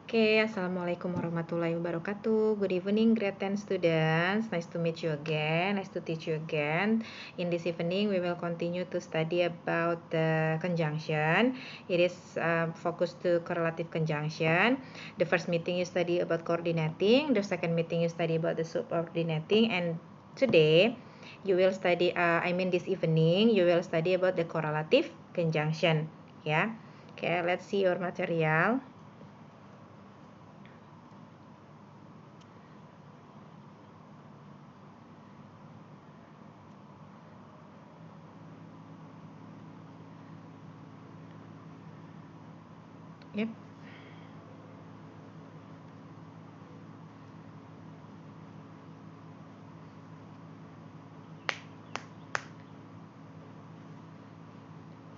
Oke, Assalamualaikum warahmatullahi wabarakatuh. Good evening, grade 10 students. Nice to meet you again. Nice to teach you again. In this evening, we will continue to study about the conjunction. It is focused to correlative conjunction. The first meeting you study about coordinating. The second meeting you study about the subordinating. And today, you will study, this evening, you will study about the correlative conjunction. Yeah. Okay, let's see your material. Yep.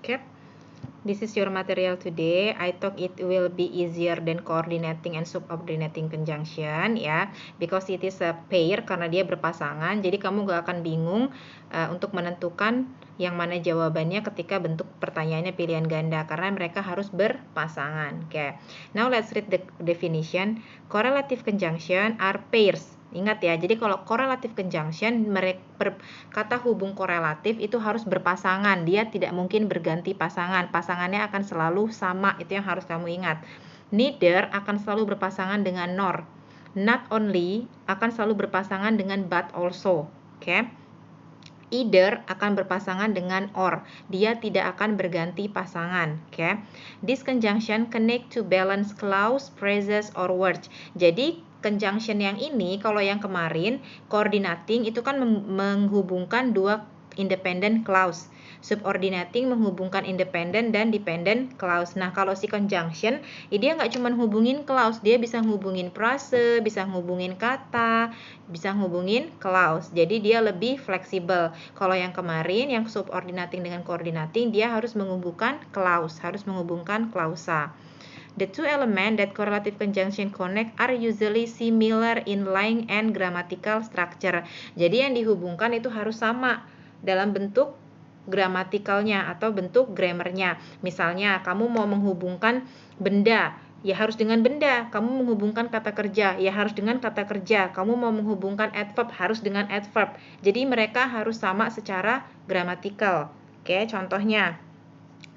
Okay. This is your material today. I thought it will be easier than coordinating and subordinating conjunction ya, because it is a pair karena dia berpasangan. Jadi kamu gak akan bingung untuk menentukan yang mana jawabannya ketika bentuk pertanyaannya pilihan ganda karena mereka harus berpasangan. Okay. Now let's read the definition. Correlative conjunction are pairs. Ingat ya, jadi kalau correlative conjunction, kata hubung korelatif itu harus berpasangan. Dia tidak mungkin berganti pasangan. Pasangannya akan selalu sama, itu yang harus kamu ingat. Neither akan selalu berpasangan dengan nor. Not only akan selalu berpasangan dengan but also. Oke. Either akan berpasangan dengan or. Dia tidak akan berganti pasangan. Okay? This conjunction connect to balance clause, phrases, or words. Jadi conjunction yang ini, kalau yang kemarin coordinating itu kan menghubungkan dua independent clause. Subordinating menghubungkan independent dan dependent clause. Nah, kalau si conjunction, dia nggak cuma hubungin clause, dia bisa hubungin frase, bisa hubungin kata, bisa hubungin clause. Jadi dia lebih fleksibel. Kalau yang kemarin, yang subordinating dengan coordinating, dia harus menghubungkan clause, harus menghubungkan klausa. The two elements that correlative conjunction connect are usually similar in length and grammatical structure. Jadi yang dihubungkan itu harus sama dalam bentuk gramatikalnya atau bentuk grammarnya. Misalnya kamu mau menghubungkan benda, ya harus dengan benda. Kamu menghubungkan kata kerja, ya harus dengan kata kerja. Kamu mau menghubungkan adverb, harus dengan adverb. Jadi mereka harus sama secara gramatikal. Oke, contohnya.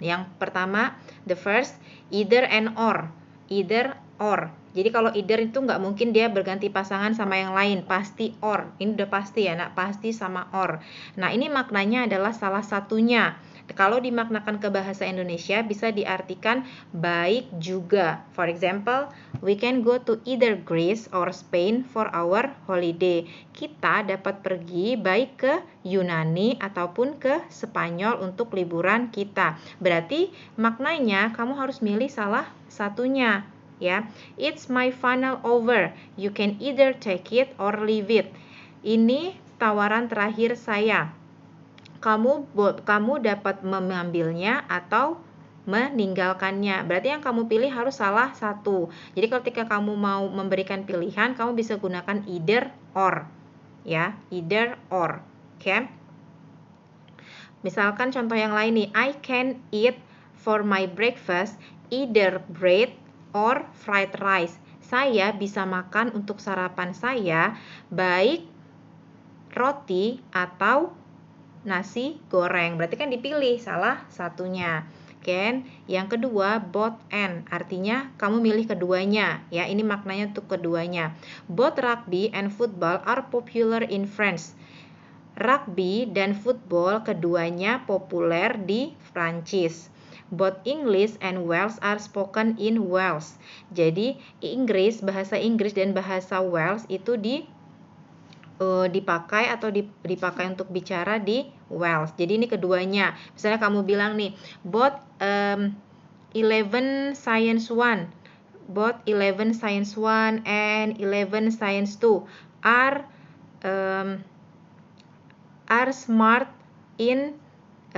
Yang pertama, the first, either and or. Either or. Jadi kalau either itu nggak mungkin dia berganti pasangan sama yang lain, pasti or. Ini udah pasti ya, nak, pasti sama or. Nah, ini maknanya adalah salah satunya. Kalau dimaknakan ke bahasa Indonesia bisa diartikan baik juga. For example, we can go to either Greece or Spain for our holiday. Kita dapat pergi baik ke Yunani ataupun ke Spanyol untuk liburan kita. Berarti maknanya kamu harus milih salah satunya. Ya, it's my final offer. You can either take it or leave it. Ini tawaran terakhir saya. Kamu dapat mengambilnya atau meninggalkannya. Berarti yang kamu pilih harus salah satu. Jadi ketika kamu mau memberikan pilihan, kamu bisa gunakan either or. Ya, either or. Oke. Misalkan contoh yang lain nih, I can eat for my breakfast either bread or fried rice. Saya bisa makan untuk sarapan saya baik roti atau nasi goreng. Berarti kan dipilih salah satunya. Oke, yang kedua both and, artinya kamu milih keduanya. Ya, ini maknanya untuk keduanya. Both rugby and football are popular in France. Rugby dan football keduanya populer di Prancis. Both English and Welsh are spoken in Wales. Jadi Inggris, bahasa Inggris dan bahasa Wales itu dipakai atau dipakai untuk bicara di Wales. Jadi ini keduanya. Misalnya kamu bilang nih, both 11 science 1, both 11 science 1 and 11 science 2 are smart in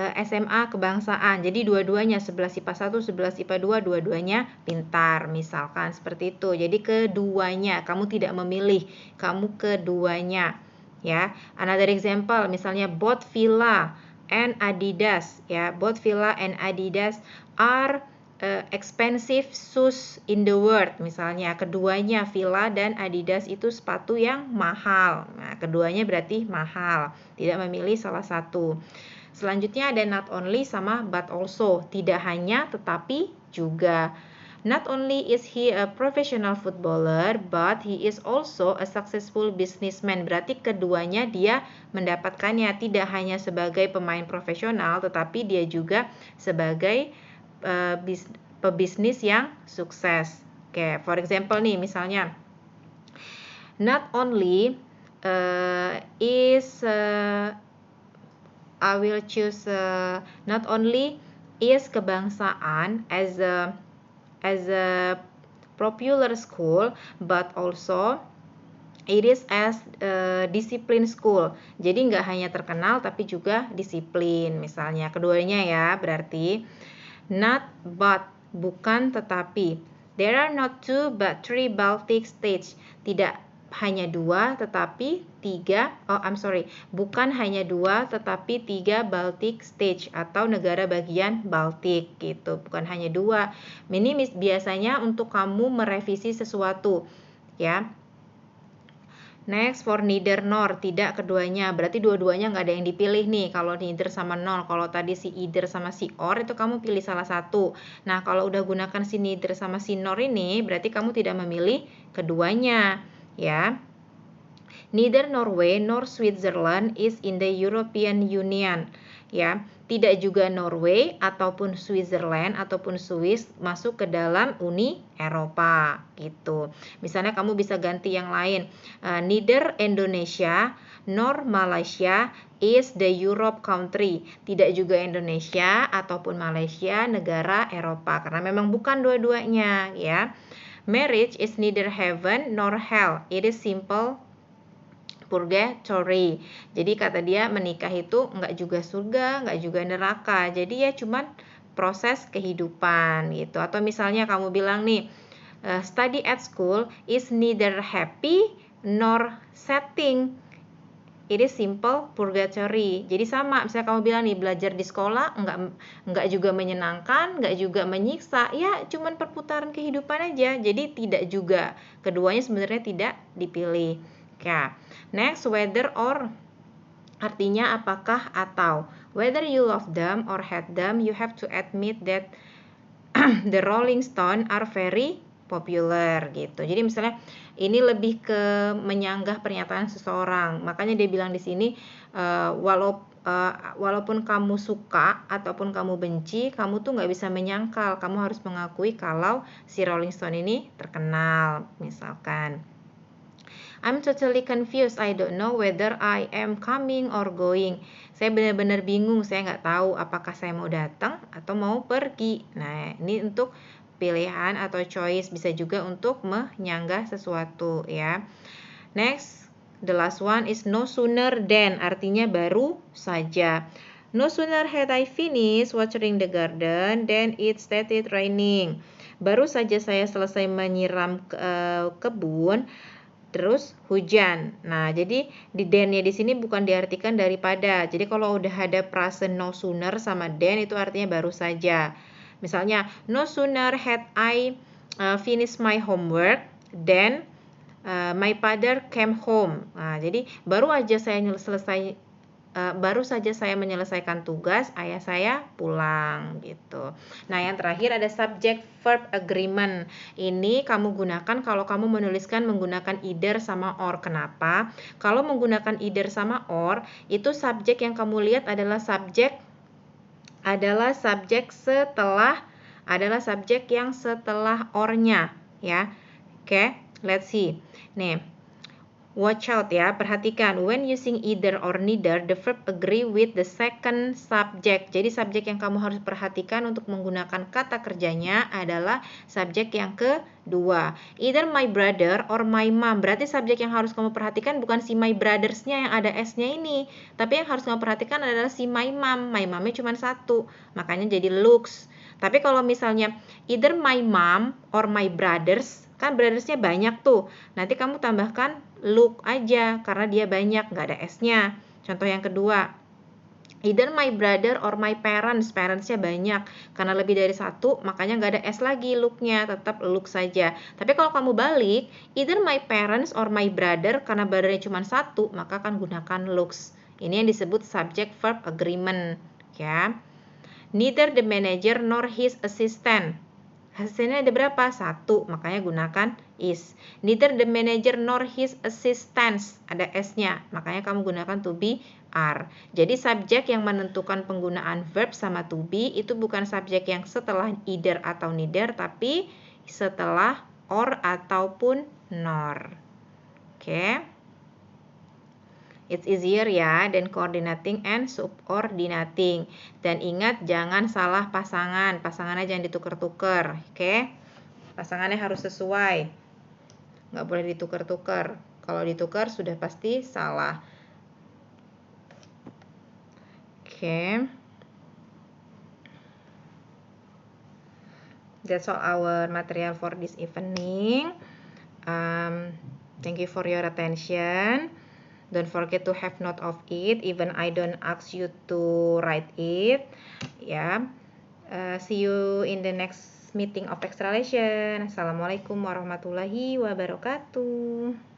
SMA kebangsaan. Jadi dua-duanya, 11 IPA 1, 11 IPA 2, dua-duanya pintar. Misalkan seperti itu. Jadi keduanya, kamu tidak memilih, kamu keduanya. Ya. Another example, misalnya both Fila and Adidas, ya. Both Fila and Adidas are expensive shoes in the world. Misalnya keduanya Fila dan Adidas itu sepatu yang mahal. Nah, keduanya berarti mahal. Tidak memilih salah satu. Selanjutnya ada not only sama but also. Tidak hanya tetapi juga. Not only is he a professional footballer, but he is also a successful businessman. Berarti keduanya dia mendapatkannya tidak hanya sebagai pemain profesional, tetapi dia juga sebagai pebisnis yang sukses. Oke, for example nih, misalnya, not only I will choose not only is kebangsaan as a popular school, but also it is as a discipline school. Jadi nggak hanya terkenal tapi juga disiplin. Misalnya keduanya ya, berarti not but, bukan tetapi. There are not two but three Baltic states. Tidak hanya dua tetapi tiga, bukan hanya dua tetapi tiga Baltic states atau negara bagian Baltik gitu. Bukan hanya dua. Ini biasanya untuk kamu merevisi sesuatu ya. Next, for neither nor, tidak keduanya. Berarti dua-duanya nggak ada yang dipilih nih. Kalau neither sama nor, kalau tadi si either sama si or, itu kamu pilih salah satu. Nah, kalau udah gunakan si neither sama si nor ini, berarti kamu tidak memilih keduanya. Ya. Neither Norway nor Switzerland is in the European Union. Ya, tidak juga Norway ataupun Switzerland ataupun Swiss masuk ke dalam Uni Eropa gitu. Misalnya kamu bisa ganti yang lain. Neither Indonesia nor Malaysia is the Europe country. Tidak juga Indonesia ataupun Malaysia negara Eropa karena memang bukan dua-duanya ya. Marriage is neither heaven nor hell. It is simple purgatory. Jadi kata dia menikah itu enggak juga surga, enggak juga neraka. Jadi ya cuman proses kehidupan gitu. Atau misalnya kamu bilang nih, study at school is neither happy nor setting. It is simple purgatory. Jadi sama, misalnya kamu bilang nih belajar di sekolah enggak juga menyenangkan, enggak juga menyiksa. Ya cuman perputaran kehidupan aja. Jadi tidak juga. Keduanya sebenarnya tidak dipilih. Ya. Next, whether or artinya apakah atau. Whether you love them or hate them, you have to admit that the Rolling Stone are very popular gitu. Jadi misalnya ini lebih ke menyanggah pernyataan seseorang. Makanya dia bilang di sini walaupun kamu suka ataupun kamu benci, kamu tuh nggak bisa menyangkal. Kamu harus mengakui kalau si Rolling Stone ini terkenal, misalkan. I'm totally confused. I don't know whether I am coming or going. Saya benar-benar bingung. Saya nggak tahu apakah saya mau datang atau mau pergi. Nah, ini untuk pilihan atau choice. Bisa juga untuk menyanggah sesuatu ya. Next, the last one is no sooner than. Artinya baru saja. No sooner had I finished watering the garden than it started raining. Baru saja saya selesai menyiram kebun, terus hujan. Nah, jadi di then-nya di sini bukan diartikan daripada. Jadi kalau udah ada frase no sooner sama then itu artinya baru saja. Misalnya, no sooner had I finished my homework then my father came home. Nah, jadi baru saja saya menyelesaikan tugas, ayah saya pulang gitu. Nah, yang terakhir ada subject verb agreement. Ini kamu gunakan kalau kamu menuliskan menggunakan either sama or. Kenapa? Kalau menggunakan either sama or, itu subjek yang kamu lihat adalah subjek yang setelah or-nya ya. Oke, let's see. Nih, watch out ya, perhatikan. When using either or neither, the verb agree with the second subject. Jadi subjek yang kamu harus perhatikan untuk menggunakan kata kerjanya adalah subjek yang kedua. Either my brother or my mom. Berarti subjek yang harus kamu perhatikan bukan si my brothers-nya yang ada S-nya ini. Tapi yang harus kamu perhatikan adalah si my mom. My mom-nya cuma satu. Makanya jadi looks. Tapi kalau misalnya either my mom or my brothers, kan brothers-nya banyak tuh. Nanti kamu tambahkan look aja karena dia banyak, nggak ada S-nya. Contoh yang kedua. Either my brother or my parents. Parentsnya banyak. Karena lebih dari satu, makanya nggak ada S lagi look-nya. Tetap look saja. Tapi kalau kamu balik, either my parents or my brother, karena brother-nya cuma satu, maka akan gunakan looks. Ini yang disebut subject-verb agreement. Ya. Neither the manager nor his assistant. Asistennya ada berapa? Satu, makanya gunakan is. Neither the manager nor his assistants. Ada S-nya, makanya kamu gunakan to be are. Jadi subjek yang menentukan penggunaan verb sama to be itu bukan subjek yang setelah either atau neither, tapi setelah or ataupun nor. Oke. It's easier ya than coordinating and subordinating. Dan ingat jangan salah pasangan. Pasangannya jangan ditukar-tukar. Oke? Pasangannya harus sesuai. Nggak boleh ditukar-tukar. Kalau ditukar sudah pasti salah. Oke. That's all our material for this evening. Thank you for your attention. Don't forget to have note of it, even I don't ask you to write it. Yeah. See you in the next meeting of extra lesson. Assalamualaikum warahmatullahi wabarakatuh.